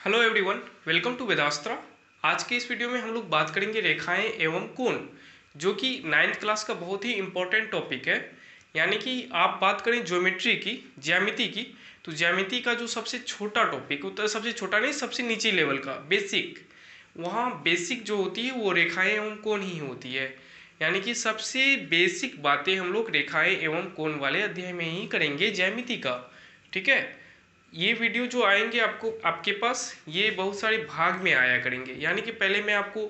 Hello everyone, welcome to Vedastra. आज के इस वीडियो में हम लोग बात करेंगे रेखाएं एवं कोण, जो कि नाइन्थ क्लास का बहुत ही इम्पोर्टेंट टॉपिक है। यानी कि आप बात करें ज्योमेट्री की, ज्यामिति की, तो ज्यामिति का जो सबसे छोटा टॉपिक होता है, सबसे छोटा नहीं, सबसे नीचे लेवल का बेसिक, वहाँ बेसिक जो होती है वो रेखाएं एवं कोण ही होती है। यानी कि सबसे बेसिक बातें हम लोग रेखाएं एवं कोण वाले अध्याय में ही करेंगे ज्यामिति का। ठीक है, ये वीडियो जो आएंगे आपको आपके पास, ये बहुत सारे भाग में आया करेंगे। यानी कि पहले मैं आपको,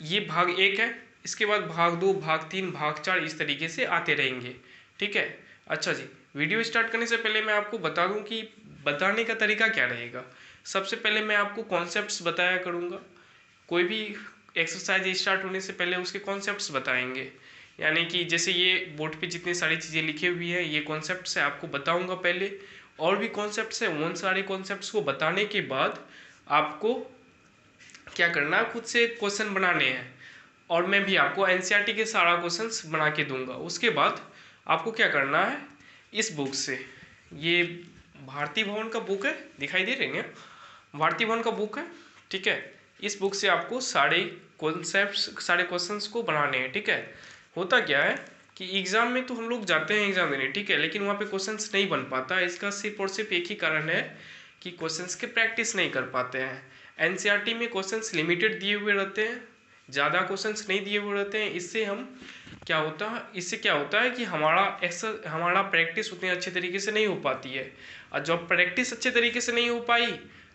ये भाग एक है, इसके बाद भाग दो, भाग तीन, भाग चार, इस तरीके से आते रहेंगे। ठीक है। अच्छा जी, वीडियो स्टार्ट करने से पहले मैं आपको बता दूं कि बताने का तरीका क्या रहेगा। सबसे पहले मैं आपको कॉन्सेप्ट्स बताया करूँगा। कोई भी एक्सरसाइज स्टार्ट होने से पहले उसके कॉन्सेप्ट्स बताएंगे। यानी कि जैसे ये बोर्ड पे जितनी सारी चीज़ें लिखी हुई है, ये कॉन्सेप्ट्स है, आपको बताऊंगा पहले। और भी कॉन्सेप्ट्स हैं, उन सारे कॉन्सेप्ट्स को बताने के बाद आपको क्या करना है, खुद से क्वेश्चन बनाने हैं। और मैं भी आपको एनसीईआरटी के सारा क्वेश्चंस बना के दूंगा। उसके बाद आपको क्या करना है, इस बुक से, ये भारती भवन का बुक है, दिखाई दे रही है, भारती भवन का बुक है। ठीक है, इस बुक से आपको सारे कॉन्सेप्ट्स, सारे क्वेश्चंस को बनाने हैं। ठीक है। होता क्या है कि एग्जाम में तो हम लोग जाते हैं एग्जाम देने, ठीक है, लेकिन वहाँ पे क्वेश्चंस नहीं बन पाता। इसका सिर्फ और सिर्फ एक ही कारण है कि क्वेश्चंस के प्रैक्टिस नहीं कर पाते हैं। एनसीईआरटी में क्वेश्चंस लिमिटेड दिए हुए रहते हैं, ज़्यादा क्वेश्चंस नहीं दिए हुए रहते हैं। इससे हम इससे क्या होता है कि हमारा प्रैक्टिस उतने अच्छे तरीके से नहीं हो पाती है। और जब प्रैक्टिस अच्छे तरीके से नहीं हो पाई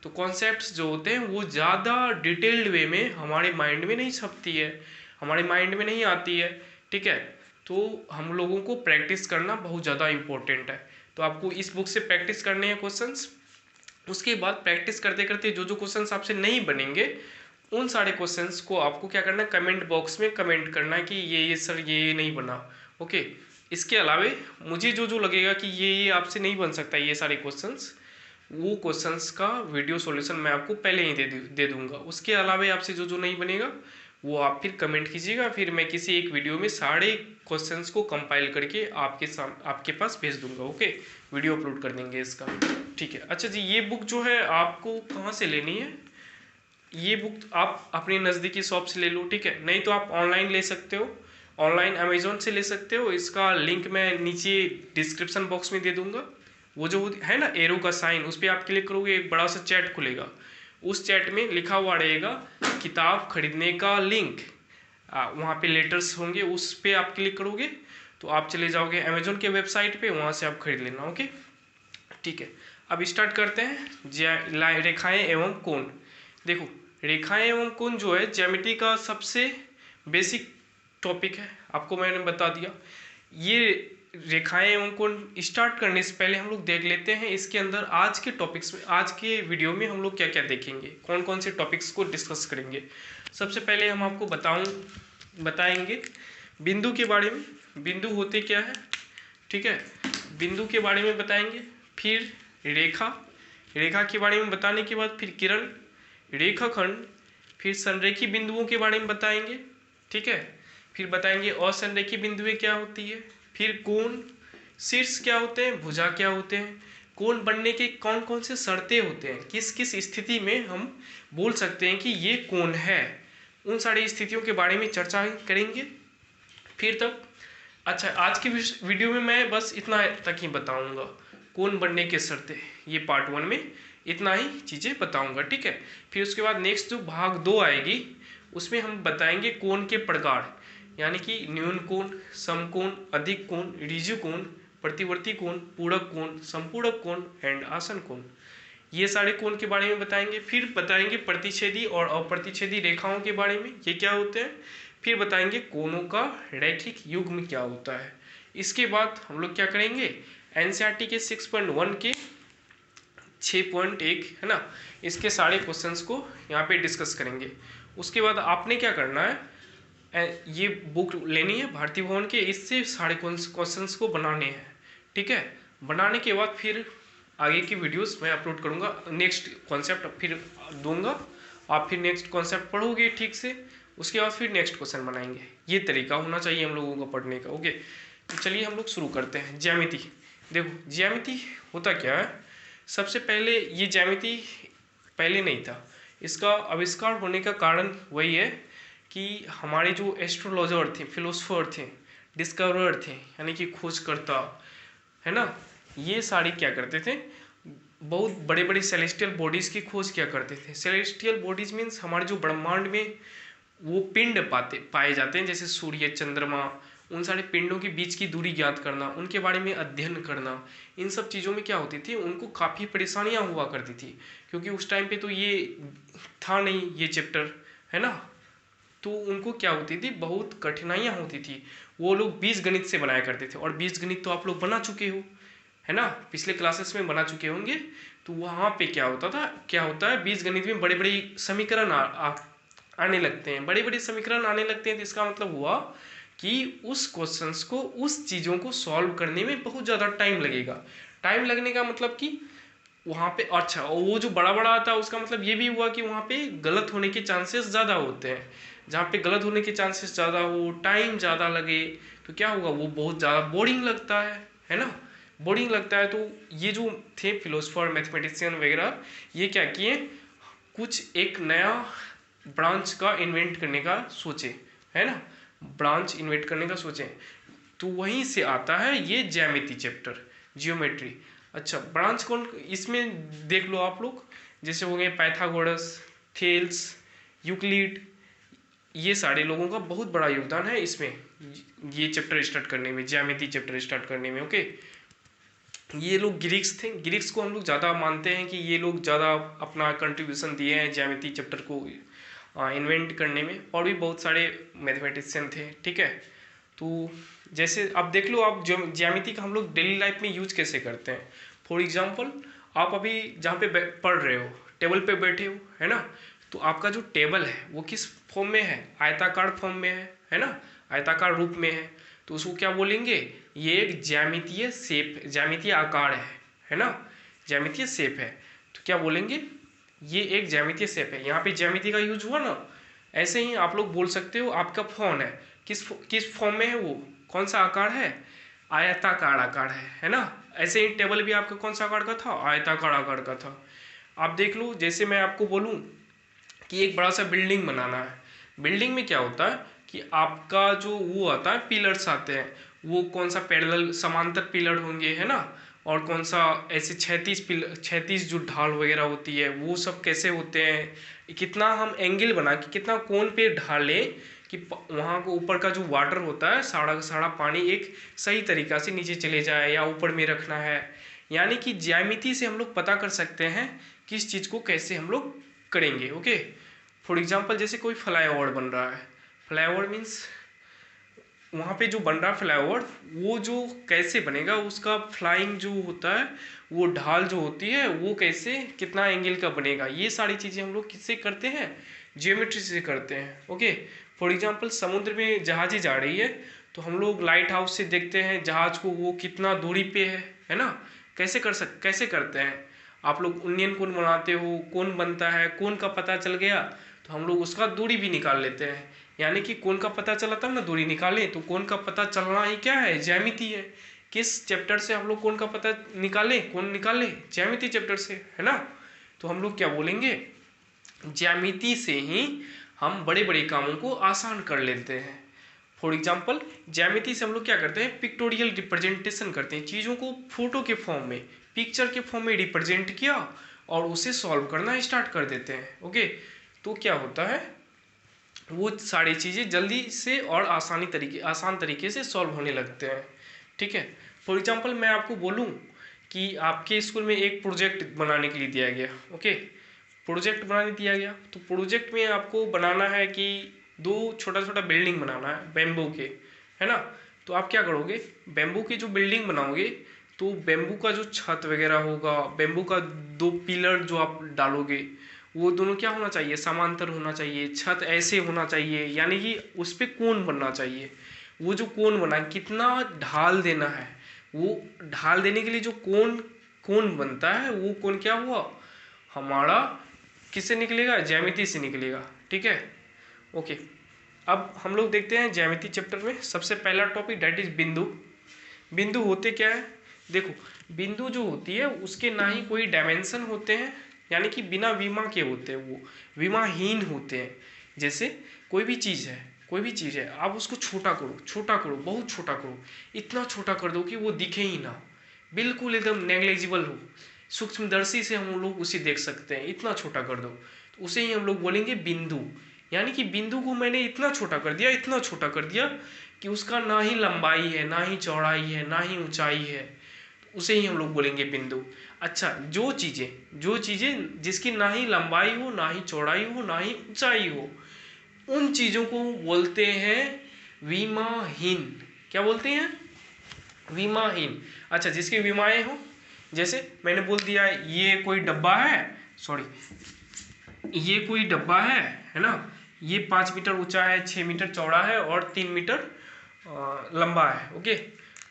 तो कॉन्सेप्ट्स जो होते हैं वो ज़्यादा डिटेल्ड वे में हमारे माइंड में नहीं छपती है, हमारे माइंड में नहीं आती है। ठीक है, तो हम लोगों को प्रैक्टिस करना बहुत ज़्यादा इम्पोर्टेंट है। तो आपको इस बुक से प्रैक्टिस करने हैं क्वेश्चंस। उसके बाद प्रैक्टिस करते करते जो जो क्वेश्चंस आपसे नहीं बनेंगे, उन सारे क्वेश्चंस को आपको क्या करना है, कमेंट बॉक्स में कमेंट करना है कि ये सर ये नहीं बना। ओके। इसके अलावे मुझे जो जो लगेगा कि ये आपसे नहीं बन सकता ये सारे क्वेश्चंस, वो क्वेश्चंस का वीडियो सॉल्यूशन मैं आपको पहले ही दे दूंगा। उसके अलावा आपसे जो जो नहीं बनेगा वो आप फिर कमेंट कीजिएगा, फिर मैं किसी एक वीडियो में सारे क्वेश्चंस को कंपाइल करके आपके पास भेज दूंगा। ओके, वीडियो अपलोड कर देंगे इसका। ठीक है। अच्छा जी, ये बुक जो है आपको कहाँ से लेनी है, ये बुक आप अपने नज़दीकी शॉप से ले लो। ठीक है, नहीं तो आप ऑनलाइन ले सकते हो, ऑनलाइन अमेजोन से ले सकते हो। इसका लिंक मैं नीचे डिस्क्रिप्शन बॉक्स में दे दूंगा। वो जो है ना एरो का साइन, उस पर आप क्लिक करोगे, एक बड़ा सा चैट खुलेगा। उस चैट में लिखा हुआ रहेगा किताब खरीदने का लिंक, वहाँ पे लेटर्स होंगे, उस पर आप क्लिक करोगे तो आप चले जाओगे अमेजोन के वेबसाइट पे, वहाँ से आप खरीद लेना। ओके, ठीक है। अब स्टार्ट करते हैं रेखाएं एवं कोण। देखो, रेखाएं एवं कोण जो है ज्यामिति का सबसे बेसिक टॉपिक है, आपको मैंने बता दिया। ये रेखाएं एवं कोण स्टार्ट करने से पहले हम लोग देख लेते हैं इसके अंदर आज के टॉपिक्स में, आज के वीडियो में हम लोग क्या क्या देखेंगे, कौन कौन से टॉपिक्स को डिस्कस करेंगे। सबसे पहले हम आपको बताएंगे बिंदु के बारे में, बिंदु होते क्या है। ठीक है, बिंदु के बारे में बताएंगे। फिर रेखा, रेखा के बारे में बताने के बाद फिर किरण, रेखाखंड, फिर संरेखी बिंदुओं के बारे में बताएंगे। ठीक है, फिर बताएंगे असंरेखी बिंदुएं क्या होती है, फिर कोण, शीर्ष क्या होते हैं, भुजा क्या होते हैं, कोण बनने के कौन कौन से शर्तें होते हैं, किस किस स्थिति में हम बोल सकते हैं कि ये कोण है, उन सारी स्थितियों के बारे में चर्चा करेंगे। फिर तक अच्छा, आज की वीडियो में मैं बस इतना तक ही बताऊंगा, कोण बनने के शर्तें, ये पार्ट 1 में इतना ही चीज़ें बताऊंगा। ठीक है, फिर उसके बाद नेक्स्ट जो भाग 2 आएगी उसमें हम बताएंगे कोण के प्रकार, यानी कि न्यून कोण, समकोण, अधिक कोण, ऋजु कोण, प्रतिवर्ती कोण, पूरक कोण, संपूरक कोण एंड आसन कोण, ये सारे कोण के बारे में बताएंगे। फिर बताएंगे प्रतिच्छेदी और अप्रतिच्छेदी रेखाओं के बारे में, ये क्या होते हैं। फिर बताएंगे कोणों का रैखिक युग्म क्या होता है। इसके बाद हम लोग क्या करेंगे, एनसीईआरटी के 6.1 के 6.1 है ना, इसके सारे क्वेश्चंस को यहाँ पे डिस्कस करेंगे। उसके बाद आपने क्या करना है, ये बुक लेनी है भारती भवन के, इससे सारे क्वेश्चंस को बनाने हैं। ठीक है, बनाने के बाद फिर आगे की वीडियोस मैं अपलोड करूँगा, नेक्स्ट कॉन्सेप्ट फिर दूंगा, आप फिर नेक्स्ट कॉन्सेप्ट पढ़ोगे ठीक से, उसके बाद फिर नेक्स्ट क्वेश्चन बनाएंगे। ये तरीका होना चाहिए हम लोगों का पढ़ने का। ओके, तो चलिए हम लोग शुरू करते हैं। ज्यामिति, देखो ज्यामिति होता क्या है। सबसे पहले ये ज्यामिति पहले नहीं था। इसका आविष्कार होने का कारण वही है कि हमारे जो एस्ट्रोलॉजर थे, फिलोसफर थे, डिस्कवरर थे, यानी कि खोजकर्ता, है ना, ये सारे क्या करते थे, बहुत बड़े बड़े सेलेस्टियल बॉडीज़ की खोज क्या करते थे। सेलेस्टियल बॉडीज़ मीन्स हमारे जो ब्रह्मांड में वो पिंड पाए जाते हैं, जैसे सूर्य, चंद्रमा, उन सारे पिंडों के बीच की दूरी ज्ञात करना, उनके बारे में अध्ययन करना, इन सब चीज़ों में क्या होती थी, उनको काफ़ी परेशानियां हुआ करती थी, क्योंकि उस टाइम पे तो ये था नहीं ये चैप्टर, है ना। तो उनको क्या होती थी, बहुत कठिनाइयाँ होती थी। वो लोग बीजगणित से बनाया करते थे, और बीजगणित तो आप लोग बना चुके हो, है ना, पिछले क्लासेस में बना चुके होंगे। तो वहाँ पे क्या होता है बीजगणित में बड़े बड़े समीकरण आने लगते हैं, बड़े बड़े समीकरण आने लगते हैं। तो इसका मतलब हुआ कि उस क्वेश्चंस को, उस चीज़ों को सॉल्व करने में बहुत ज़्यादा टाइम लगेगा। टाइम लगने का मतलब कि वहाँ पे, अच्छा, और वो जो बड़ा बड़ा आता है उसका मतलब ये भी हुआ कि वहाँ पे गलत होने के चांसेस ज़्यादा होते हैं। जहाँ पे गलत होने के चांसेस ज़्यादा हो, टाइम ज़्यादा लगे, तो क्या होगा, वो बहुत ज़्यादा बोरिंग लगता है ना, बोरिंग लगता है। तो ये जो थे फिलोसफर, मैथमेटिशियन वगैरह, ये क्या किए, कुछ एक नया ब्रांच का इन्वेंट करने का सोचे, है ना, ब्रांच इन्वेंट करने का सोचे। तो वहीं से आता है ये ज्यामिति चैप्टर, जियोमेट्री। अच्छा, ब्रांच कौन, इसमें देख लो आप लोग, जैसे हो गए पाइथागोरस, थेल्स, यूक्लिड, ये सारे लोगों का बहुत बड़ा योगदान है इसमें, ये चैप्टर स्टार्ट करने में, ज्यामिति चैप्टर स्टार्ट करने में। ओके, ये लोग ग्रीक्स थे, ग्रीक्स को हम लोग ज़्यादा मानते हैं कि ये लोग ज़्यादा अपना कंट्रीब्यूशन दिए हैं ज्यामिति चैप्टर को इन्वेंट करने में, और भी बहुत सारे मैथमेटिशियन थे, ठीक है। तो जैसे अब देख लो, आप ज्यामिति का हम लोग डेली लाइफ में यूज कैसे करते हैं। फॉर एग्जांपल, आप अभी जहाँ पे पढ़ रहे हो, टेबल पे बैठे हो, है ना, तो आपका जो टेबल है वो किस फॉर्म में है, आयताकार फॉर्म में है ना, आयताकार रूप में है। तो उसको क्या बोलेंगे, ये एक ज्यामितीय शेप, ज्यामितीय आकार है ना, ज्यामितीय शेप है। तो क्या बोलेंगे, ये एक ज्यामितीय शेप है। यहाँ पे ज्यामिति का यूज हुआ ना। ऐसे ही आप लोग बोल सकते हो, आपका फोन है, किस फॉर्म में है, वो कौन सा आकार है, आयताकार आकार है ना। ऐसे ही टेबल भी आपका कौन सा आकार का था, आयताकार आकार का था। आप देख लो, जैसे मैं आपको बोलूँ कि एक बड़ा सा बिल्डिंग बनाना है, बिल्डिंग में क्या होता है कि आपका जो वो आता है, पिलर्स आते हैं, वो कौन सा पैरेलल समांतर पिलर होंगे, है ना, और कौन सा ऐसे 36 जो ढाल वगैरह होती है वो सब कैसे होते हैं, कितना हम एंगल बना के, कितना कोण पे ढालें कि वहाँ को ऊपर का जो वाटर होता है, सारा का सारा पानी एक सही तरीका से नीचे चले जाए, या ऊपर में रखना है। यानी कि ज्यामिति से हम लोग पता कर सकते हैं किस चीज़ को कैसे हम लोग करेंगे। ओके, फॉर एग्जाम्पल, जैसे कोई फ्लाईओवर बन रहा है, फ्लाईओवर मीन्स वहाँ पे जो बन रहा है फ्लाईओवर, वो जो कैसे बनेगा, उसका फ्लाइंग जो होता है, वो ढाल जो होती है, वो कैसे, कितना एंगल का बनेगा, ये सारी चीज़ें हम लोग किससे करते हैं, जियोमेट्री से करते हैं। ओके, फॉर एग्जांपल, समुद्र में जहाज़ जा रही है, तो हम लोग लाइट हाउस से देखते हैं जहाज को, वो कितना दूरी पे है ना। कैसे करते हैं, आप लोग उन्नयन कोण बनाते हो, कोण बनता है, कोण का पता चल गया तो हम लोग उसका दूरी भी निकाल लेते हैं। यानी कि कोण का पता चला तब ना दूरी निकाले, तो कोण का पता चलना ही क्या है, ज्यामिति है। किस चैप्टर से हम लोग कोण का पता निकाले, कोण निकाले, ज्यामिति चैप्टर से, है ना। तो हम लोग क्या बोलेंगे, ज्यामिति से ही हम बड़े बड़े कामों को आसान कर लेते हैं। फॉर एग्जाम्पल, ज्यामिति से हम लोग क्या करते हैं, पिक्टोरियल रिप्रेजेंटेशन करते हैं, चीज़ों को फोटो के फॉर्म में, पिक्चर के फॉर्म में रिप्रेजेंट किया और उसे सॉल्व करना स्टार्ट कर देते हैं। ओके, तो क्या होता है, वो सारी चीज़ें जल्दी से और आसान तरीके से सॉल्व होने लगते हैं, ठीक है। फॉर एग्जांपल, मैं आपको बोलूं कि आपके स्कूल में एक प्रोजेक्ट बनाने के लिए दिया गया। ओके, प्रोजेक्ट बनाने दिया गया, तो प्रोजेक्ट में आपको बनाना है कि 2 छोटा छोटा बिल्डिंग बनाना है बेम्बू के, है ना। तो आप क्या करोगे, बेम्बू की जो बिल्डिंग बनाओगे, तो बेम्बू का जो छत वगैरह होगा, बेम्बू का 2 पिलर जो आप डालोगे, वो दोनों क्या होना चाहिए, समांतर होना चाहिए, छत ऐसे होना चाहिए, यानी कि उस पर कोण बनना चाहिए। वो जो कोण बना, कितना ढाल देना है, वो ढाल देने के लिए जो कोण बनता है, वो कोण क्या हुआ हमारा, किससे निकलेगा, ज्यामिति से निकलेगा, ठीक है। ओके, अब हम लोग देखते हैं ज्यामिति चैप्टर में सबसे पहला टॉपिक, दैट इज बिंदु। बिंदु होते क्या है, देखो, बिंदु जो होती है उसके ना ही कोई डायमेंशन होते हैं, यानी कि बिना विमा के होते हैं, वो विमाहीन होते हैं। जैसे कोई भी चीज़ है, आप उसको छोटा करो, बहुत छोटा करो, इतना छोटा कर दो कि वो दिखे ही ना, बिल्कुल एकदम नेग्लेजिबल हो, सूक्ष्मदर्शी से हम लोग उसे देख सकते हैं, इतना छोटा कर दो, तो उसे ही हम लोग बोलेंगे बिंदु। यानी कि बिंदु को मैंने इतना छोटा कर दिया कि उसका ना ही लंबाई है, ना ही चौड़ाई है, ना ही ऊंचाई है, उसे ही हम लोग बोलेंगे बिंदु। अच्छा, जो चीज़ें जिसकी ना ही लंबाई हो, ना ही चौड़ाई हो, ना ही ऊंचाई हो, उन चीज़ों को बोलते हैं विमाहीन। क्या बोलते हैं? विमाहीन। अच्छा, जिसकी विमाएं हो, जैसे मैंने बोल दिया ये कोई डब्बा है, सॉरी, ये कोई डब्बा है ना, ये 5 मीटर ऊंचा है, 6 मीटर चौड़ा है और 3 मीटर लंबा है। ओके,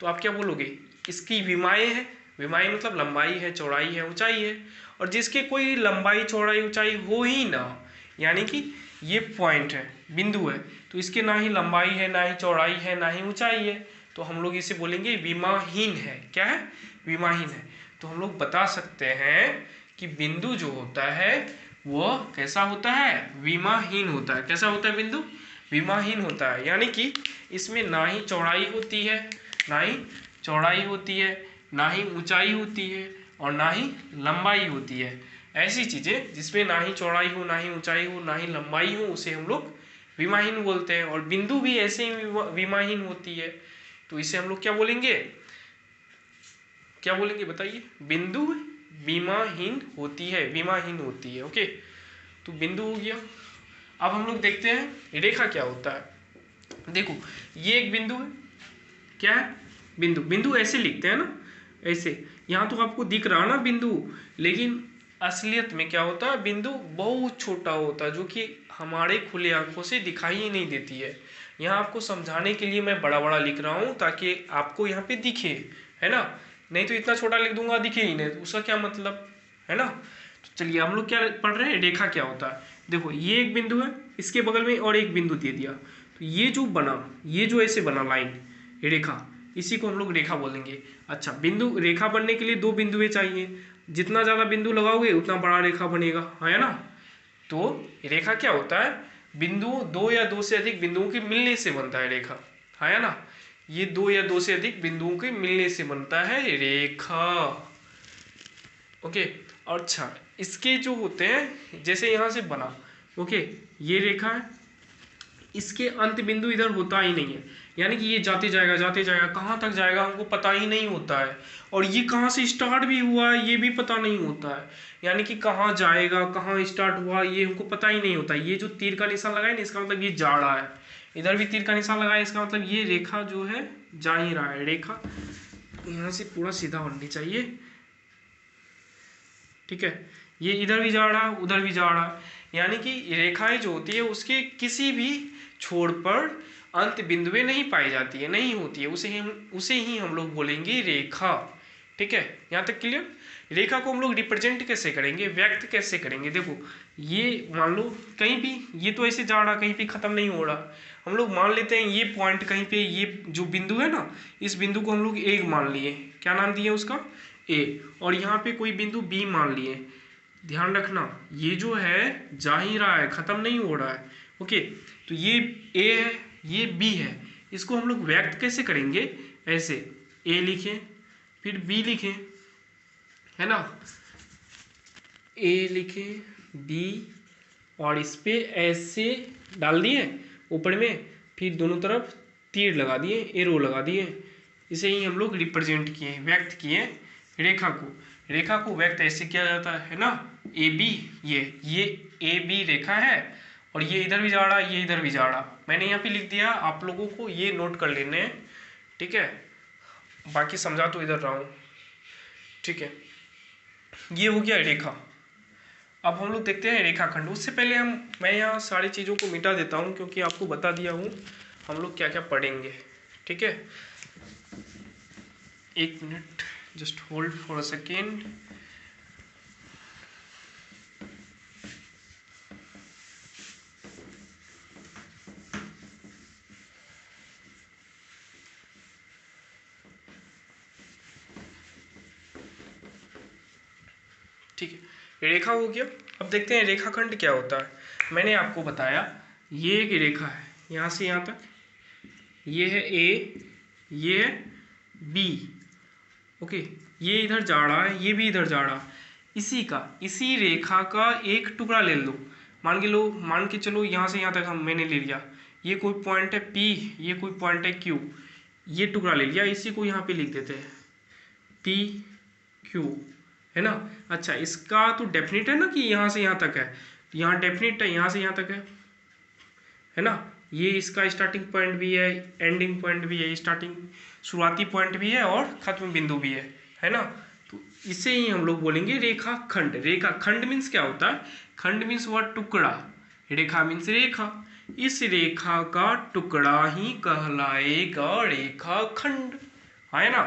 तो आप क्या बोलोगे? इसकी विमाएं है, विमाएं मतलब लंबाई है, चौड़ाई है, ऊंचाई है। और जिसके कोई लंबाई चौड़ाई ऊंचाई हो ही ना, यानी कि ये पॉइंट है, बिंदु है, तो इसके ना ही लंबाई है, ना ही चौड़ाई है, ना ही ऊंचाई है, तो हम लोग इसे बोलेंगे विमाहीन है। क्या है? विमाहीन है। तो हम लोग बता सकते हैं कि बिंदु जो होता है वो कैसा होता है? विमाहीन होता है। कैसा होता है बिंदु? विमाहीन होता है। यानी कि इसमें ना ही चौड़ाई होती है, ना ही ना ही ऊंचाई होती है और ना ही लंबाई होती है। ऐसी चीजें जिसमें ना ही चौड़ाई हो, ना ही ऊंचाई हो, ना ही लंबाई हो, उसे हम लोग विमाहीन बोलते हैं। और बिंदु भी ऐसे ही विमाहीन होती है, तो इसे हम लोग क्या बोलेंगे? बताइए। बिंदु विमाहीन होती है। ओके, तो बिंदु हो गया। अब हम लोग देखते हैं रेखा क्या होता है। देखो, ये एक बिंदु है। क्या है? बिंदु ऐसे लिखते हैं ना, ऐसे। यहाँ तो आपको दिख रहा ना बिंदु, लेकिन असलियत में क्या होता है? बिंदु बहुत छोटा होता है, जो कि हमारे खुले आंखों से दिखाई ही नहीं देती है। यहाँ आपको समझाने के लिए मैं बड़ा बड़ा लिख रहा हूँ, ताकि आपको यहाँ पे दिखे, है ना। नहीं तो इतना छोटा लिख दूंगा, दिखे ही नहीं, तो उसका क्या मतलब, है ना। तो चलिए, हम लोग क्या पढ़ रहे हैं, रेखा क्या होता है। देखो, ये एक बिंदु है, इसके बगल में और एक बिंदु दे दिया, तो ये जो ऐसे बना लाइन, रेखा, इसी को हम लोग रेखा बोलेंगे। अच्छा, बिंदु, रेखा बनने के लिए दो बिंदुएं चाहिए, जितना ज़्यादा बिंदु लगाओगे उतना बड़ा रेखा बनेगा, है ना। तो रेखा क्या होता है? बिंदु, दो या दो से अधिक बिंदुओं के मिलने से बनता है रेखा, है ना। ये दो या दो से अधिक बिंदुओं के मिलने से बनता है रेखा। ओके, अच्छा, इसके जो होते हैं, जैसे यहाँ से बना, ओके, ये रेखा है, इसके अंत बिंदु इधर होता ही नहीं है, यानी कि ये जाते जाएगा, कहाँ तक जाएगा हमको पता ही नहीं होता है। और ये कहाँ से स्टार्ट भी हुआ है ये भी पता नहीं होता है, यानी कि कहाँ जाएगा, कहाँ स्टार्ट हुआ, ये हमको पता ही नहीं होता। ये जो तीर का निशान लगाए ना, इसका मतलब ये जा रहा है। इधर भी तीर का निशान लगाए, इसका मतलब ये रेखा जो है जा ही रहा है। रेखा यहाँ से पूरा सीधा होनी चाहिए, ठीक है। ये इधर भी जा रहा है, उधर भी जा रहा है, यानी कि रेखाएं जो होती है उसके किसी भी छोर पर अंत बिंदुएं नहीं पाई जाती है, नहीं होती है, उसे ही हम लोग बोलेंगे रेखा। ठीक है, यहाँ तक क्लियर। रेखा को हम लोग रिप्रेजेंट कैसे करेंगे, व्यक्त कैसे करेंगे? देखो, ये मान लो कहीं भी, ये तो ऐसे जा रहा, कहीं पे खत्म नहीं हो रहा, हम लोग मान लेते हैं ये पॉइंट कहीं पे, ये जो बिंदु है ना, इस बिंदु को हम लोग ए मान लिए। क्या नाम दिए उसका? ए। और यहाँ पे कोई बिंदु बी मान लिए। ध्यान रखना, ये जो है जा ही रहा है, खत्म नहीं हो रहा है। ओके, तो ये ए है, ये बी है, इसको हम लोग व्यक्त कैसे करेंगे? ऐसे, ए लिखें, फिर बी लिखें, है ना, ए लिखें, बी, और इस पे ऐसे डाल दिए ऊपर में, फिर दोनों तरफ तीर लगा दिए, एरो लगा दिए। इसे ही हम लोग रिप्रेजेंट किए, व्यक्त किए रेखा को। रेखा को व्यक्त ऐसे किया जाता है ना, ए बी, ये ए बी रेखा है, और ये इधर भी जा रहा, ये इधर भी जा रहा। मैंने यहाँ पे लिख दिया, आप लोगों को ये नोट कर लेने हैं, ठीक है। बाकी समझा तो इधर रहा हूँ, ठीक है। ये हो गया रेखा। अब हम लोग देखते हैं रेखाखंड। उससे पहले मैं यहाँ सारी चीज़ों को मिटा देता हूँ, क्योंकि आपको बता दिया हूँ हम लोग क्या क्या पढ़ेंगे, ठीक है। एक minute, just hold for a second. ठीक है, रेखा हो गया। अब देखते हैं रेखाखंड क्या होता है। मैंने आपको बताया ये एक रेखा है यहाँ से यहाँ तक, ये है ए, ये है बी, ओके, ये इधर जा रहा है, ये भी इधर जा रहा है। इसी रेखा का एक टुकड़ा ले लो, मान के चलो यहाँ से यहाँ तक मैंने ले लिया, ये कोई पॉइंट है P, ये कोई पॉइंट है Q, ये टुकड़ा ले लिया, इसी को यहाँ पे लिख देते हैं PQ, है ना। अच्छा, इसका तो डेफिनेट है ना कि यहाँ से यहाँ तक है, यहाँ डेफिनेट है, यहाँ से यहाँ तक है ना। ये इसका स्टार्टिंग पॉइंट भी है, एंडिंग पॉइंट भी है, शुरुआती पॉइंट भी है और खत्म बिंदु भी है ना। तो इसे ही हम लोग बोलेंगे रेखाखंड। रेखाखंड मीन्स क्या होता है? खंड मीन्स वह टुकड़ा, रेखा मीन्स रेखा। इस रेखा का टुकड़ा ही कहलाएगा रेखाखंड, है ना।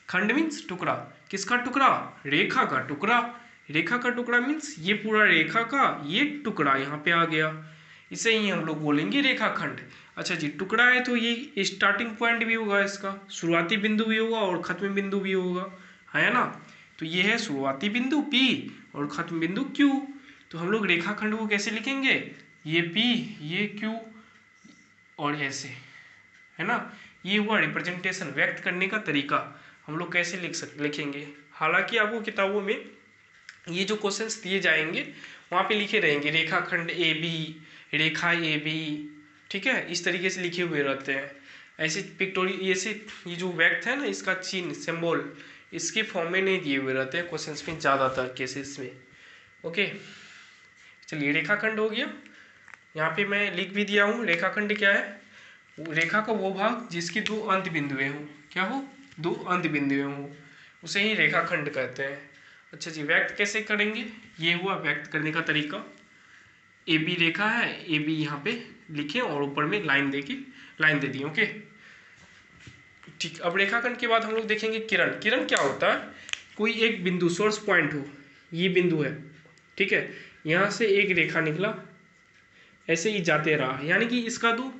खंड मीन्स टुकड़ा, किसका टुकड़ा? रेखा का टुकड़ा। रेखा का टुकड़ा मीन्स ये पूरा रेखा का ये टुकड़ा यहाँ पे आ गया, इसे ही हम लोग बोलेंगे रेखाखंड। अच्छा जी, टुकड़ा है तो ये स्टार्टिंग पॉइंट भी होगा, इसका शुरुआती बिंदु भी होगा और खत्म बिंदु भी होगा, है ना। तो ये है शुरुआती बिंदु P और खत्म बिंदु Q। तो हम लोग रेखाखंड को कैसे लिखेंगे? ये P, ये Q और ऐसे, है ना। ये हुआ रिप्रेजेंटेशन, व्यक्त करने का तरीका। हम लोग कैसे लिखेंगे? हालांकि आपको किताबों में ये जो क्वेश्चंस दिए जाएंगे वहाँ पे लिखे रहेंगे रेखाखंड AB, रेखा AB, ठीक है, इस तरीके से लिखे हुए रहते हैं। ऐसे ऐसे ये जो व्यक्त है ना, इसका चिन्ह, सिंबल इसके फॉर्म में नहीं दिए हुए रहते हैं क्वेश्चंस में ज़्यादातर केसेस में। ओके, चलिए रेखाखंड हो गया। यहाँ पे मैं लिख भी दिया हूँ रेखाखंड क्या है। रेखा का वो भाग जिसकी दो अंत बिंदुएं हों, क्या हो? दो अंत बिंदुएं हों, उसे ही रेखाखंड कहते हैं। अच्छा जी, व्यक्त कैसे करेंगे? ये हुआ व्यक्त करने का तरीका। AB रेखा है, AB यहाँ पे लिखे और ऊपर में लाइन दे दी, ओके ठीक। अब रेखाखंड के बाद हम लोग देखेंगे किरण। किरण क्या होता है? कोई एक बिंदु, सोर्स पॉइंट हो, ये बिंदु है, ठीक है, यहाँ से एक रेखा निकला, ऐसे ही जाते रहा, यानी कि इसका तो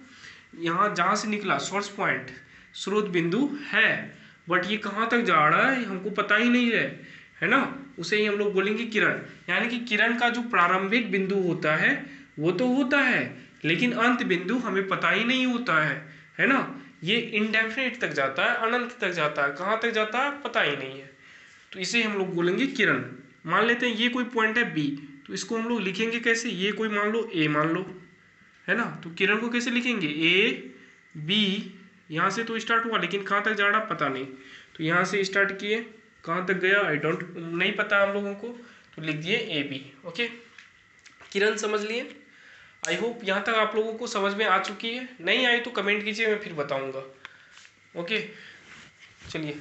यहाँ जहाँ से निकला सोर्स पॉइंट, स्रोत बिंदु है, बट ये कहाँ तक जा रहा है हमको पता ही नहीं है ना। उसे ही हम लोग बोलेंगे किरण। यानी कि किरण का जो प्रारंभिक बिंदु होता है वो तो होता है, लेकिन अंत बिंदु हमें पता ही नहीं होता है ना। ये इनडेफिनिट तक जाता है, अनंत तक जाता है, कहाँ तक जाता है पता ही नहीं है। तो इसे हम लोग बोलेंगे किरण। मान लेते हैं ये कोई पॉइंट है B, तो इसको हम लोग लिखेंगे कैसे? ये कोई मान लो A मान लो, है ना। तो किरण को कैसे लिखेंगे? A B, यहाँ से तो स्टार्ट हुआ लेकिन कहाँ तक जा रहा पता नहीं, तो यहाँ से स्टार्ट किए, कहाँ तक गया नहीं पता हम लोगों को, तो लिख दिए AB, ओके। किरण समझ लिए? आई होप यहाँ तक आप लोगों को समझ में आ चुकी है। नहीं आई तो कमेंट कीजिए, मैं फिर बताऊँगा, ओके। चलिए,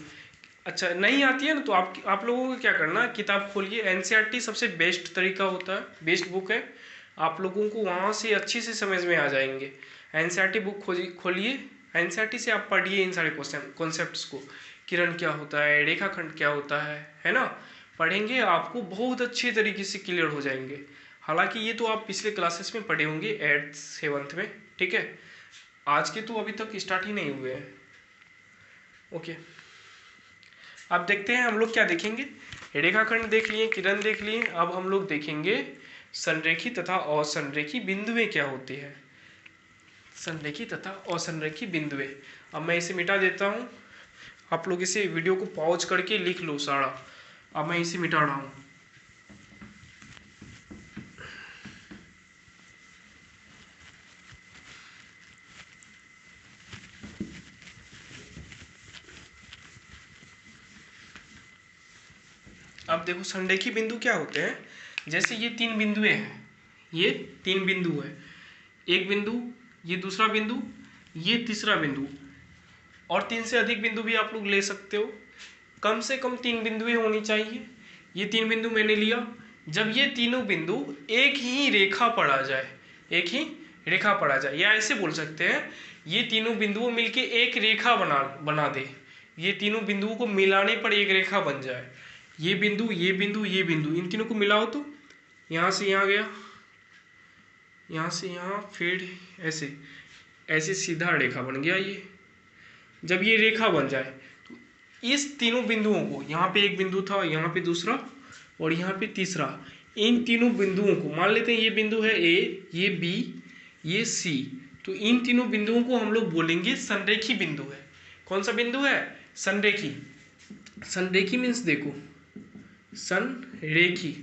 अच्छा नहीं आती है ना तो आप लोगों को क्या करना, किताब खोलिए। NCERT सबसे बेस्ट तरीका होता है, बेस्ट बुक है, आप लोगों को वहाँ से अच्छे से समझ में आ जाएंगे। NCERT बुक खोलिए, NCERT से आप पढ़िए इन सारे कॉन्सेप्ट्स को। किरण क्या होता है, रेखाखंड क्या होता है ना, पढ़ेंगे आपको बहुत अच्छे तरीके से क्लियर हो जाएंगे। हालांकि ये तो आप पिछले क्लासेस में पढ़े होंगे 8th 7th में, ठीक है, आज के तो अभी तक स्टार्ट ही नहीं हुए हैं, ओके। अब देखते हैं हम लोग क्या देखेंगे। रेखाखंड देख लिए, किरण देख लिए, अब हम लोग देखेंगे संरेखी तथा असंरेखी बिंदुएं क्या होती है। संरेखी तथा असंरेखी बिंदुएं, अब मैं इसे मिटा देता हूँ, आप लोग इसे वीडियो को पॉज करके लिख लो सारा। अब मैं इसे मिटा रहा हूँ। अब देखो संरेखी बिंदु क्या होते हैं। जैसे ये तीन बिंदुएं हैं, ये तीन बिंदु है, एक बिंदु, ये दूसरा बिंदु, ये तीसरा बिंदु, और तीन से अधिक बिंदु भी आप लोग ले सकते हो। कम से कम तीन बिंदुएं होनी चाहिए। ये तीन बिंदु मैंने लिया। जब ये तीनों बिंदु एक ही रेखा पर आ जाए, एक ही रेखा पर आ जाए, या ऐसे बोल सकते हैं ये तीनों बिंदुओं मिलके एक रेखा बना दे, ये तीनों बिंदुओं को मिलाने पर एक रेखा बन जाए। ये बिंदु, ये बिंदु, ये बिंदु, इन तीनों को मिलाओ तो यहाँ से यहाँ गया, यहाँ से यहाँ, फिर ऐसे ऐसे सीधा रेखा बन गया। ये जब ये रेखा बन जाए तो इस तीनों बिंदुओं को, यहाँ पे एक बिंदु था, यहाँ पे दूसरा और यहाँ पे तीसरा, इन तीनों बिंदुओं को मान लेते हैं, ये बिंदु है ए, ये बी, ये सी, तो इन तीनों बिंदुओं को हम लोग बोलेंगे संरेखी बिंदु है। कौन सा बिंदु है? संरेखी। संरेखी मीन्स देखो, संरेखी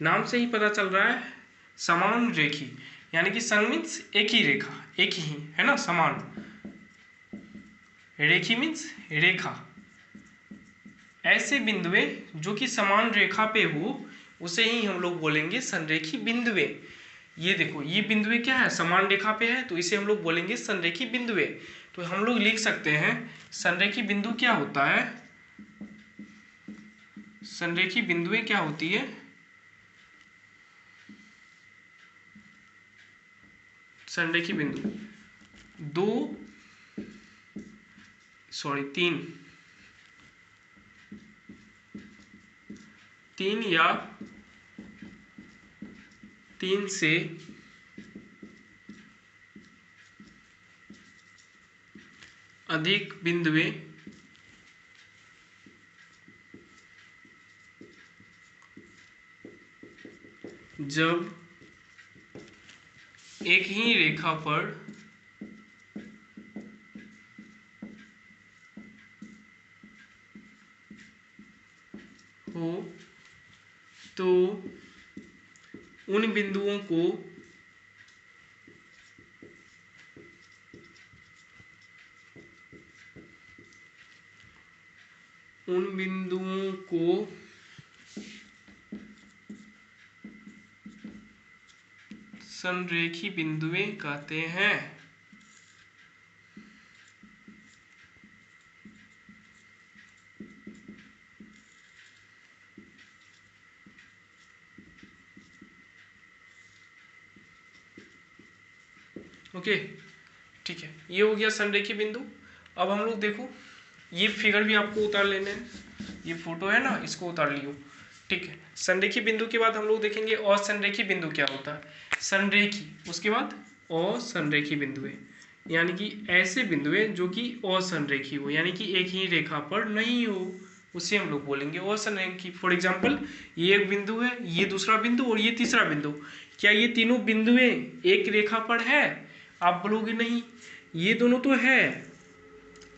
नाम से ही पता चल रहा है, समान रेखी, यानी कि सन मीन्स एक ही रेखा, एक ही है ना, समान, रेखी मीन्स रेखा। ऐसे बिंदुएं जो कि समान रेखा पे हो उसे ही हम लोग बोलेंगे संरेखी बिंदुएं। ये देखो, ये बिंदुएं क्या है? समान रेखा पे है, तो इसे हम लोग बोलेंगे संरेखी बिंदुएं। तो हम लोग लिख सकते हैं संरेखी बिंदु क्या होता है? संरेखी बिंदुएं क्या होती है? संरेखी बिंदु तीन या तीन से अधिक बिंदुएं जब एक ही रेखा पर हो तो उन बिंदुओं को संरेखी बिंदुएं कहते हैं। ओके, ठीक है, ये हो गया संरेखी बिंदु। अब हम लोग देखो, ये फिगर भी आपको उतार लेने हैं, ये फोटो है ना, इसको उतार लियो। ठीक है, संरेखी बिंदु के बाद हम लोग देखेंगे असंरेखी बिंदु क्या होता है। संरेखी, उसके बाद असंरेखी बिंदुएं, यानी कि ऐसे बिंदुएं जो कि असंरेखी हो, यानी कि एक ही रेखा पर नहीं हो, उसे हम लोग बोलेंगे असंरेखी। फॉर एग्जाम्पल, ये एक बिंदु है, ये दूसरा बिंदु और ये तीसरा बिंदु। क्या ये तीनों बिंदुएं एक रेखा पर है? आप बोलोगे नहीं, ये दोनों तो है,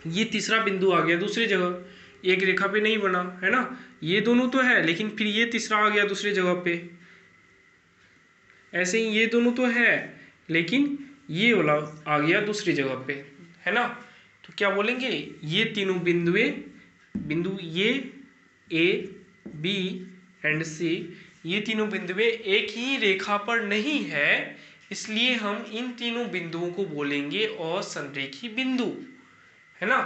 ये तीसरा बिंदु आ गया दूसरी जगह, एक रेखा पे नहीं बना, है ना। ये दोनों तो है, लेकिन फिर ये तीसरा आ गया दूसरी जगह पे। ऐसे ही ये दोनों तो है, लेकिन ये वाला आ गया दूसरी जगह पे, है ना। तो क्या बोलेंगे, ये तीनों बिंदु ये ए, बी एंड सी, ये तीनों बिंदुएं एक ही रेखा पर नहीं है, इसलिए हम इन तीनों बिंदुओं को बोलेंगे असंरेखी बिंदु, है ना।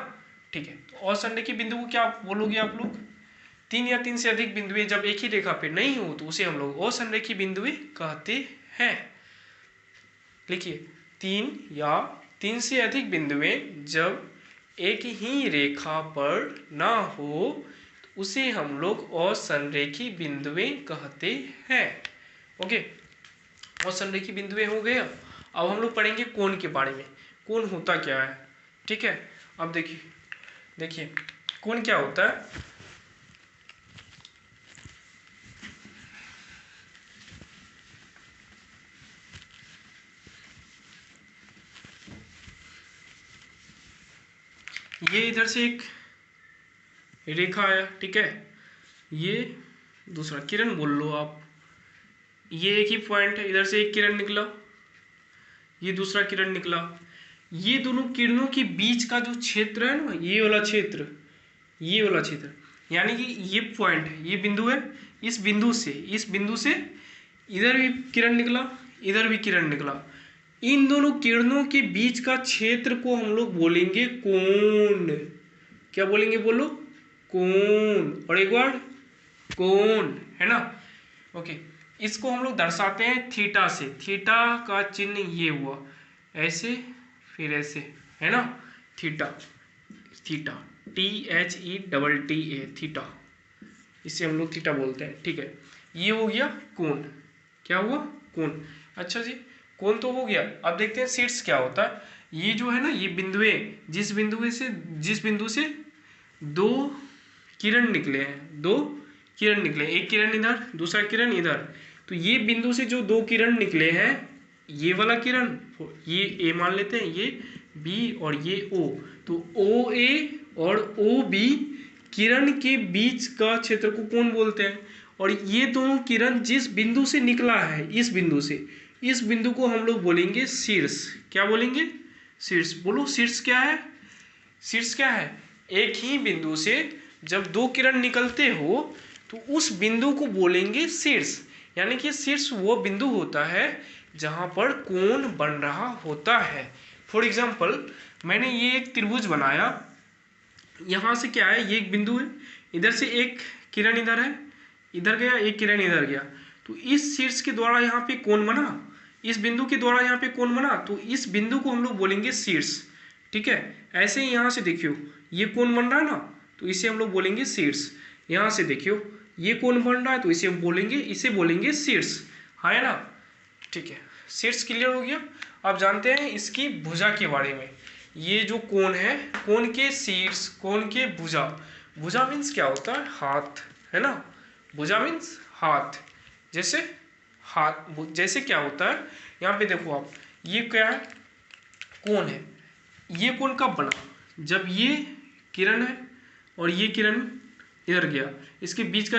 ठीक है, तो असंरेखी बिंदु को क्या बोलोगे आप लोग? तीन या तीन से अधिक बिंदुएं जब एक ही रेखा पे नहीं हो तो उसे हम लोग असंरेखी बिंदुएं कहते हैं। लिखिए, तीन या तीन से अधिक बिंदुएं जब एक ही रेखा पर ना हो तो उसे हम लोग असंरेखी बिंदुएं कहते हैं। ओके, असंरेखी बिंदुएं हो गया। अब हम लोग पढ़ेंगे कोण के बारे में, कोण होता क्या है। ठीक है, अब देखिए कोण क्या होता है। ये इधर से एक रेखा आया, ठीक है, ये दूसरा किरण बोल लो आप, ये एक ही पॉइंट है, इधर से एक किरण निकला, ये दूसरा किरण निकला, ये दोनों किरणों के बीच का जो क्षेत्र है ना, ये वाला क्षेत्र, ये वाला क्षेत्र, यानी कि ये पॉइंट है, ये बिंदु है, इस बिंदु से इधर भी किरण निकला, इधर भी किरण निकला, इन दोनों किरणों के बीच का क्षेत्र को हम लोग बोलेंगे कोण। क्या बोलेंगे, बोलो, कोण। और एक बार कोण, है ना। ओके, इसको हम लोग दर्शाते हैं थीटा से। थीटा का चिन्ह ये हुआ, ऐसे फिर ऐसे, है ना, थीटा, थीटा THETA, थीटा, इसे हम लोग थीटा बोलते हैं। ठीक है, ये हो गया कोण। क्या हुआ, कोण। अच्छा जी, कोण तो हो गया। अब देखते हैं शीर्ष क्या होता है। ये जो है ना, ये बिंदुएं, जिस बिंदु से दो किरण निकले हैं, दो किरण निकले, एक किरण इधर दूसरा किरण इधर, तो ये बिंदु से जो दो किरण निकले हैं, ये वाला किरण, ये ए मान लेते हैं, ये बी और ये ओ, तो ओ ए और ओ बी किरण के बीच का क्षेत्र को कौन बोलते हैं? और ये दोनों किरण जिस बिंदु से निकला है, इस बिंदु से, इस बिंदु को हम लोग बोलेंगे शीर्ष। क्या बोलेंगे? शीर्ष। बोलो शीर्ष क्या है? शीर्ष क्या है? एक ही बिंदु से जब दो किरण निकलते हो तो उस बिंदु को बोलेंगे शीर्ष। यानी कि शीर्ष वो बिंदु होता है जहां पर कोण बन रहा होता है। फॉर एग्जाम्पल, मैंने ये एक त्रिभुज बनाया, यहाँ से क्या है, ये एक बिंदु है, इधर से एक किरण इधर है, इधर गया, एक किरण इधर गया, तो इस शीर्ष के द्वारा यहाँ पे कोण बना, इस बिंदु के द्वारा यहाँ पे कोण बना, तो इस बिंदु को हम लोग बोलेंगे शीर्ष। ठीक है, ऐसे ही यहाँ से देखियो, ये कोण बन रहा है ना, तो इसे हम लोग बोलेंगे शीर्ष। यहाँ से देखियो, ये कोण बन रहा है, तो इसे हम बोलेंगे, इसे बोलेंगे शीर्ष, है ना। ठीक है, शीर्ष क्लियर हो गया। अब जानते हैं इसकी भुजा के बारे में। ये जो कोण है, कोण के शीर्ष, कोण के भुजा, भुजा मीन्स क्या होता है? हाथ, है ना। भुजा मीन्स हाथ, जैसे हाथ, जैसे क्या होता है, यहाँ पे देखो आप, ये क्या है? कोण है। ये कोण कब बना? जब ये किरण है और ये किरण इधर गया, इसके बीच का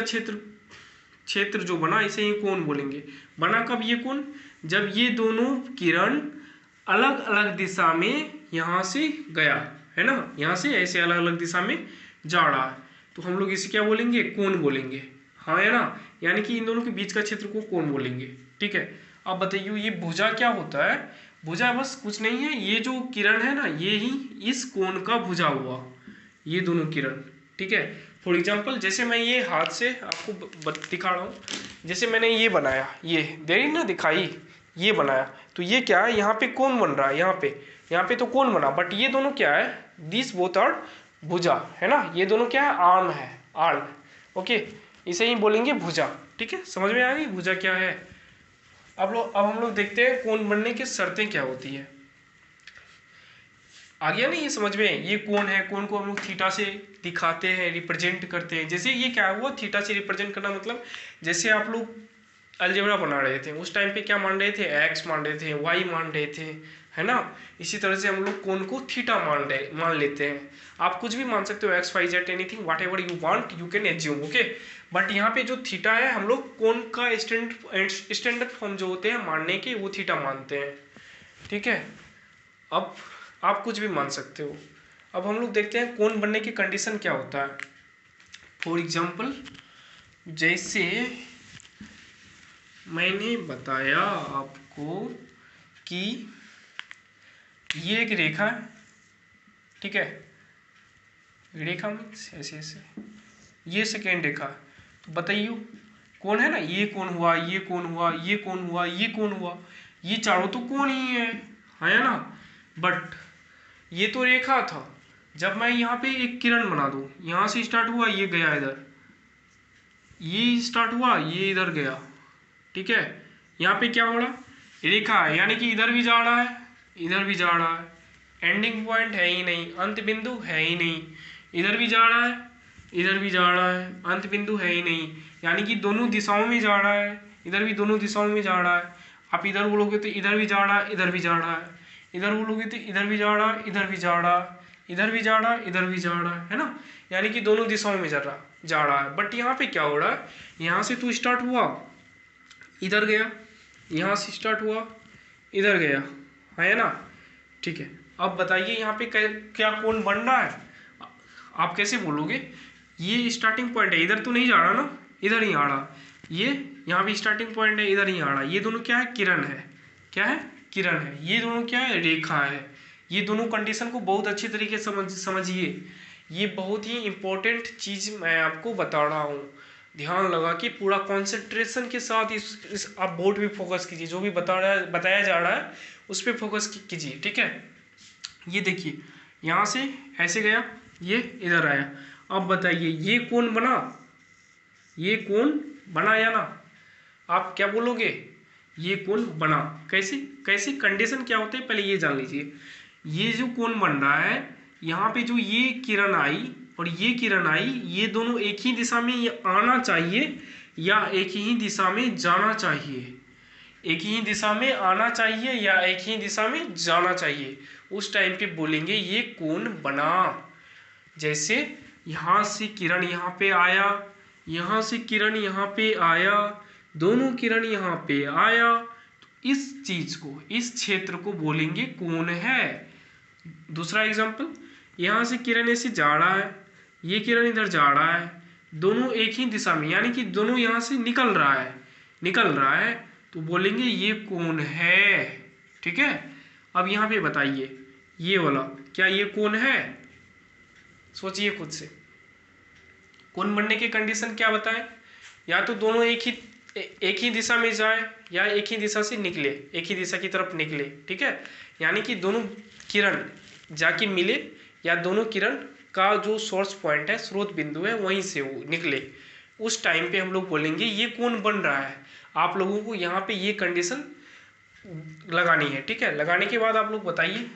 क्षेत्र जो बना, इसे ही कोण बोलेंगे। बना कब ये कोण? जब ये दोनों किरण अलग अलग दिशा में यहाँ से गया, है ना, यहाँ से ऐसे अलग अलग दिशा में जा रहा है, तो हम लोग इसे क्या बोलेंगे? कोण बोलेंगे, हाँ, है ना। यानी कि इन दोनों के बीच का क्षेत्र को कोण बोलेंगे। ठीक है, अब बताइए ये भुजा क्या होता है? भुजा बस कुछ नहीं है, ये जो किरण है ना, ये ही इस कोण का भुजा हुआ, ये दोनों किरण। ठीक है, फॉर एग्जाम्पल, जैसे मैं ये हाथ से आपको दिखा रहा हूँ, जैसे मैंने ये बनाया, ये देरी ना दिखाई, ये बनाया, तो ये क्या है? यहाँ पे कोण बन रहा है, यहाँ पे तो कोण बना, बट ये दोनों क्या है? दिस बोथ आर भुजा, है ना। ये दोनों क्या है? आर्म है, आर्म। ओके, इसे ही बोलेंगे भुजा। ठीक है, समझ में आ गई भुजा क्या है। अब हम लोग देखते हैं कोण बनने की शर्तें क्या होती है। आ गया नहीं ये समझ में? ये कोण है, कोण को हम लोग थीटा से दिखाते हैं, रिप्रेजेंट करते हैं। जैसे ये क्या हुआ, थीटा से रिप्रेजेंट करना मतलब, जैसे आप लोग अलजेब्रा बना रहे थे, उस टाइम पे क्या मान रहे थे? एक्स मान रहे थे, वाई मान रहे थे, है ना। इसी तरह से हम लोग कोण को थीटा मान लेते हैं। आप कुछ भी मान सकते हो, x y z, anything, whatever you want you can assume. Okay, but यहाँ पे जो थीटा है, हम लोग कोण का स्टैंडर्ड फॉर्म जो होते हैं मानने के, वो थीटा मानते हैं। ठीक है, अब आप कुछ भी मान सकते हो। अब हम लोग देखते हैं कोण बनने की कंडीशन क्या होता है। फॉर एग्जाम्पल, जैसे मैंने बताया आपको कि ये एक रेखा है, ठीक है, रेखा मीन्स ऐसे ऐसे, ये सेकेंड रेखा, तो बताइए कौन है ना, ये कौन हुआ, ये कौन हुआ, ये कौन हुआ, ये कौन हुआ, ये चारों तो कौन ही है ना। बट ये तो रेखा था, जब मैं यहाँ पे एक किरण बना दूँ, यहाँ से स्टार्ट हुआ, ये गया इधर, ये स्टार्ट हुआ, ये इधर गया, ठीक है, यहाँ पे क्या हो रहा, रेखा है, यानी कि इधर भी जा रहा है, इधर भी जा रहा है, एंडिंग पॉइंट है ही नहीं, अंत बिंदु है ही नहीं, इधर भी जा रहा है, इधर भी जा रहा है, अंत बिंदु है ही नहीं, यानी कि दोनों दिशाओं में जा रहा है, इधर भी दोनों दिशाओं में जा रहा है। आप इधर बोलोगे तो इधर भी जा रहा है, इधर भी जा रहा है, इधर बोलोगे तो इधर भी जा रहा है, इधर भी जा रहा है, इधर भी जा रहा है, इधर भी जा रहा है ना, यानी कि दोनों दिशाओं में जा रहा है। बट यहाँ पे क्या हो रहा है, यहाँ से तो स्टार्ट हुआ, इधर गया, यहाँ से स्टार्ट हुआ, इधर गया, है ना। ठीक है, अब बताइए यहाँ पे क्या कोण बन रहा है, आप कैसे बोलोगे, ये स्टार्टिंग पॉइंट है, इधर तो नहीं जा रहा ना, इधर ही आ रहा, ये यहाँ भी स्टार्टिंग पॉइंट है, इधर ही आ रहा, ये दोनों क्या है, किरण है, क्या है, किरण है, ये दोनों क्या है, रेखा है। ये दोनों कंडीशन को बहुत अच्छी तरीके से समझिए, ये बहुत ही इंपॉर्टेंट चीज़ मैं आपको बता रहा हूँ, ध्यान लगा कि पूरा कॉन्सेंट्रेशन के साथ इस आप बोर्ड पे फोकस कीजिए, जो भी बताया जा रहा है उस पर फोकस कीजिए, ठीक है। ये देखिए, यहाँ से ऐसे गया, ये इधर आया, अब बताइए ये कोण बना, ये कोण बना या ना, आप क्या बोलोगे, ये कोण बना, कैसे कैसे कंडीशन क्या होते हैं पहले ये जान लीजिए। ये जो कोण बन रहा है, यहाँ पे जो ये किरण आई, और ये किरण आई, ये दोनों एक ही दिशा में आना चाहिए या एक ही दिशा में जाना चाहिए, एक ही दिशा में आना चाहिए या एक ही दिशा में जाना चाहिए, उस टाइम पे बोलेंगे ये कोण बना। जैसे यहाँ से किरण यहाँ पे आया, यहाँ से किरण यहाँ पे आया, दोनों किरण यहाँ पे आया, तो इस चीज को, इस क्षेत्र को बोलेंगे कोण है। दूसरा एग्जाम्पल, यहाँ से किरण ऐसे जा रहा है, ये किरण इधर जा रहा है, दोनों एक ही दिशा में, यानी कि दोनों यहाँ से निकल रहा है, तो बोलेंगे ये कोण है। ठीक है, अब यहाँ पे बताइए ये वाला, क्या ये कोण है? सोचिए खुद से, कोण बनने के कंडीशन क्या बताएं? या तो दोनों एक ही दिशा में जाए या एक ही दिशा से निकले, एक ही दिशा की तरफ निकले। ठीक है, यानी कि दोनों किरण जाके मिले या दोनों किरण का जो सोर्स पॉइंट है, स्रोत बिंदु है, वहीं से वो निकले, उस टाइम पे हम लोग बोलेंगे ये कोण बन रहा है। आप लोगों को यहाँ पे ये कंडीशन लगानी है। ठीक है, लगाने के बाद आप लोग बताइए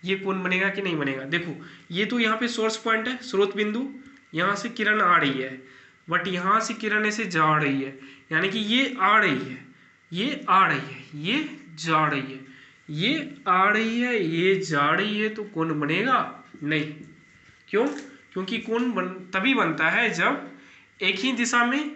ये कोण बनेगा कि नहीं बनेगा। देखो ये तो यहाँ पे सोर्स पॉइंट है, स्रोत बिंदु, यहाँ से किरण आ रही है, बट यहाँ से किरण ऐसे जा रही है, यानी कि ये आ रही है, ये आ रही है, ये जा रही है, ये आ रही है, ये जा रही है, तो कोण बनेगा नहीं। क्यों? क्योंकि कोण तभी बनता है जब एक ही दिशा में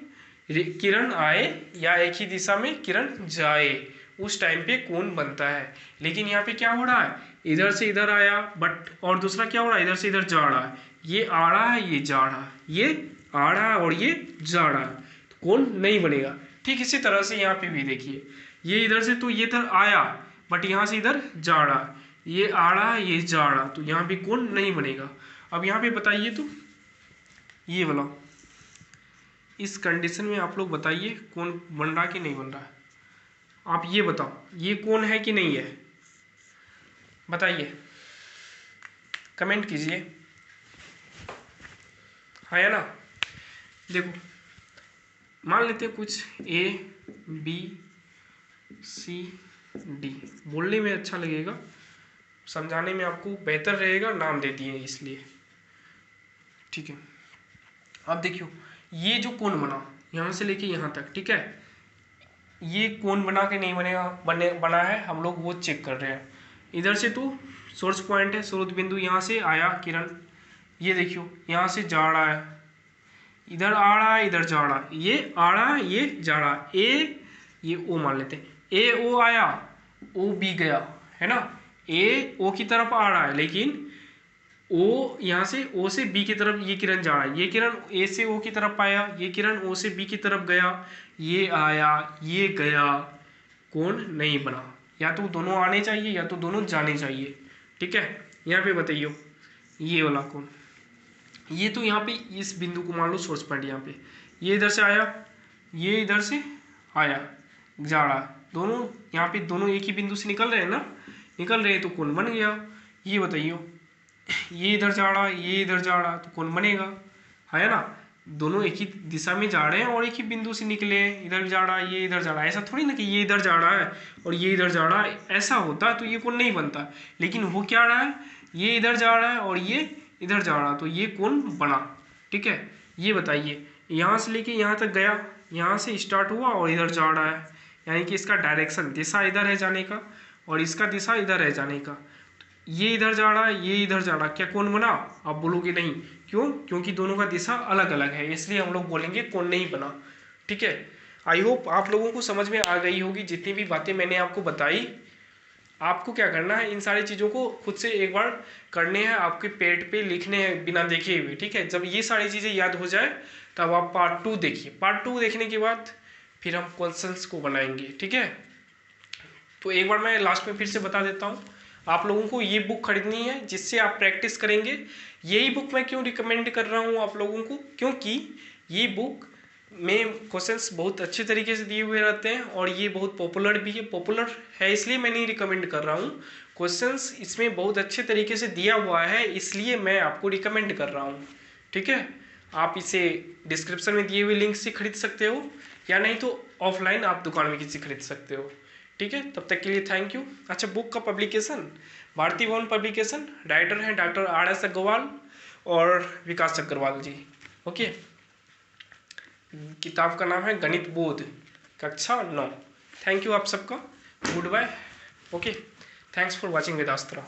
किरण आए या एक ही दिशा में किरण जाए, उस टाइम पे कोण बनता है। लेकिन यहाँ पे क्या हो रहा है, इधर से इधर आया, बट और दूसरा क्या हो रहा है, इधर से इधर जा रहा है, ये आ रहा है, ये जा रहा है, ये आ रहा है और ये जा रहा है, तो कोण नहीं बनेगा। ठीक इसी तरह से यहाँ पे भी देखिए, ये इधर से तो ये इधर आया, बट यहाँ से इधर जा रहा है, ये आ रहा है, ये जा रहा, तो यहाँ पे कोण नहीं बनेगा। अब यहाँ पे बताइए तो ये वाला, इस कंडीशन में आप लोग बताइए कोण बन रहा कि नहीं बन रहा है। आप ये बताओ, ये कोण है कि नहीं है, बताइए, कमेंट कीजिए, हाँ या ना। देखो मान लेते हैं कुछ ABCD, बोलने में अच्छा लगेगा, समझाने में आपको बेहतर रहेगा, नाम दे दिए इसलिए। ठीक है, अब देखियो ये जो कोण बना यहाँ से लेके यहाँ तक, ठीक है, ये कोण बना के नहीं बना है, हम लोग वो चेक कर रहे हैं। इधर से तो सोर्स पॉइंट है, स्रोत बिंदु, यहाँ से आया किरण, ये देखियो यहाँ से जा रहा है, इधर आ रहा है, इधर जा रहा है, ये आ रहा है, ये जा रहा है, ये O मान लेते हैं, AO आया, OB गया, है ना, AO की तरफ आ रहा है, लेकिन O यहाँ से O से B की तरफ ये किरण जा रहा है, ये किरण A से O की तरफ आया, ये किरण O से B की तरफ गया, ये आया, ये गया, कोण नहीं बना। या तो दोनों आने चाहिए या तो दोनों जाने चाहिए। ठीक है, यहाँ पे बताइए ये वाला कोण, ये तो यहाँ पे इस बिंदु को मान लो सोर्स पॉइंट, यहाँ पे ये इधर से आया, ये इधर से आया, जा रहा, दोनों यहाँ पे दोनों एक ही बिंदु से निकल रहे हैं ना, निकल रहे हैं, तो कोण बन गया। ये बताइए, ये इधर जा रहा, ये इधर जा रहा, तो कोण बनेगा, है ना, दोनों एक ही दिशा में जा रहे हैं और एक ही बिंदु से निकले, इधर जा रहा, ये इधर जा रहा, ऐसा थोड़ी ना कि ये इधर जा रहा है और ये इधर जा रहा है, ऐसा होता तो ये कोण नहीं बनता। लेकिन हो क्या रहा है, ये इधर जा रहा है और ये इधर जा रहा, तो ये कोण बना। ठीक है, ये बताइए, यहाँ से लेके यहाँ तक गया, यहाँ से स्टार्ट हुआ और इधर जा रहा है, यानी कि इसका डायरेक्शन, दिशा इधर है जाने का और इसका दिशा इधर है जाने का, ये इधर जा रहा है, ये इधर जा रहा, क्या कोण बना? आप बोलोगे नहीं, क्यों? क्योंकि दोनों का दिशा अलग अलग है, इसलिए हम लोग बोलेंगे कोण नहीं बना। ठीक है, आई होप आप लोगों को समझ में आ गई होगी जितनी भी बातें मैंने आपको बताई। आपको क्या करना है, इन सारी चीज़ों को खुद से एक बार करने हैं, आपके पेट पे लिखने हैं बिना देखे हुए। ठीक है, जब ये सारी चीज़ें याद हो जाए तब आप पार्ट 2 देखिए। पार्ट 2 देखने के बाद फिर हम क्वेश्चंस को बनाएंगे। ठीक है, तो एक बार मैं लास्ट में फिर से बता देता हूँ, आप लोगों को ये बुक खरीदनी है जिससे आप प्रैक्टिस करेंगे। यही बुक मैं क्यों रिकमेंड कर रहा हूँ आप लोगों को, क्योंकि ये बुक में क्वेश्चंस बहुत अच्छे तरीके से दिए हुए रहते हैं और ये बहुत पॉपुलर भी है। पॉपुलर है इसलिए मैं नहीं रिकमेंड कर रहा हूँ, क्वेश्चंस इसमें बहुत अच्छे तरीके से दिया हुआ है, इसलिए मैं आपको रिकमेंड कर रहा हूँ। ठीक है, आप इसे डिस्क्रिप्शन में दिए हुए लिंक से खरीद सकते हो या नहीं तो ऑफलाइन आप दुकान में किसी खरीद सकते हो। ठीक है, तब तक के लिए थैंक यू। अच्छा, बुक का पब्लिकेशन भारती भवन पब्लिकेशन, राइटर हैं डॉक्टर RS अग्रवाल और विकास चक्रवाल जी। ओके, किताब का नाम है गणित बोध, कक्षा 9। थैंक यू आप सबका, good bye. Okay, thanks for watching वेदास्त्रा।